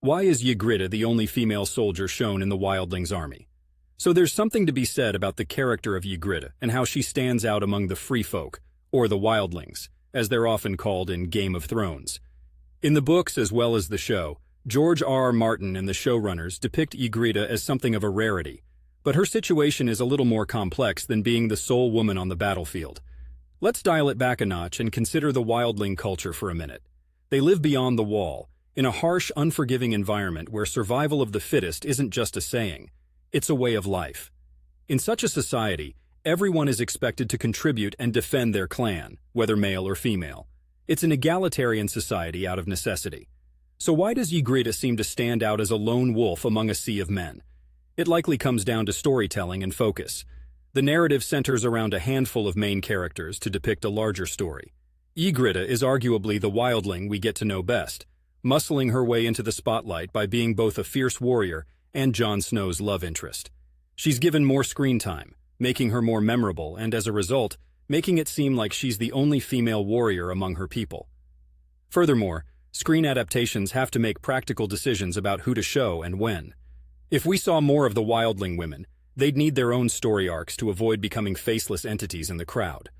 Why is Ygritte the only female soldier shown in the Wildlings army? So there's something to be said about the character of Ygritte and how she stands out among the free folk, or the Wildlings, as they're often called in Game of Thrones. In the books as well as the show, George R. R. Martin and the showrunners depict Ygritte as something of a rarity, but her situation is a little more complex than being the sole woman on the battlefield. Let's dial it back a notch and consider the Wildling culture for a minute. They live beyond the wall, in a harsh, unforgiving environment where survival of the fittest isn't just a saying, it's a way of life. In such a society, everyone is expected to contribute and defend their clan, whether male or female. It's an egalitarian society out of necessity. So why does Ygritte seem to stand out as a lone wolf among a sea of men? It likely comes down to storytelling and focus. The narrative centers around a handful of main characters to depict a larger story. Ygritte is arguably the wildling we get to know best, muscling her way into the spotlight by being both a fierce warrior and Jon Snow's love interest. She's given more screen time, making her more memorable and, as a result, making it seem like she's the only female warrior among her people. Furthermore, screen adaptations have to make practical decisions about who to show and when. If we saw more of the wildling women, they'd need their own story arcs to avoid becoming faceless entities in the crowd.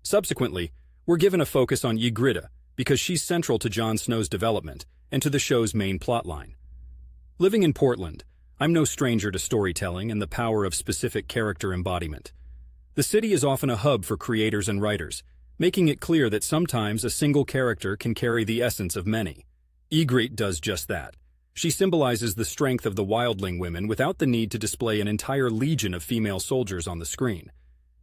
Subsequently, we're given a focus on Ygritte because she's central to Jon Snow's development and to the show's main plotline. Living in Portland, I'm no stranger to storytelling and the power of specific character embodiment. The city is often a hub for creators and writers, making it clear that sometimes a single character can carry the essence of many. Ygritte does just that. She symbolizes the strength of the wildling women without the need to display an entire legion of female soldiers on the screen.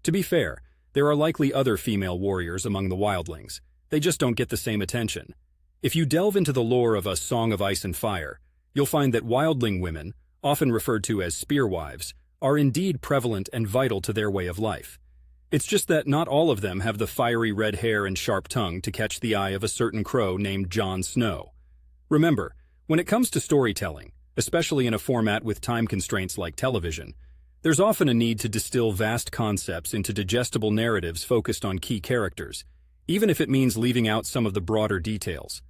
To be fair, there are likely other female warriors among the wildlings. They just don't get the same attention. If you delve into the lore of A Song of Ice and Fire, you'll find that wildling women, often referred to as spearwives, are indeed prevalent and vital to their way of life. It's just that not all of them have the fiery red hair and sharp tongue to catch the eye of a certain crow named Jon Snow. Remember, when it comes to storytelling, especially in a format with time constraints like television, there's often a need to distill vast concepts into digestible narratives focused on key characters, even if it means leaving out some of the broader details.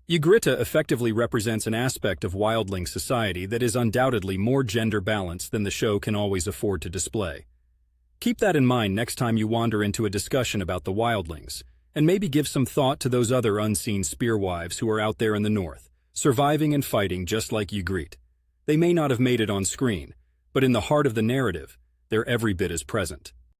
Ygritte effectively represents an aspect of wildling society that is undoubtedly more gender balanced than the show can always afford to display. Keep that in mind next time you wander into a discussion about the wildlings, and maybe give some thought to those other unseen spearwives who are out there in the north, surviving and fighting just like Ygritte. They may not have made it on screen, but in the heart of the narrative, they're every bit as present.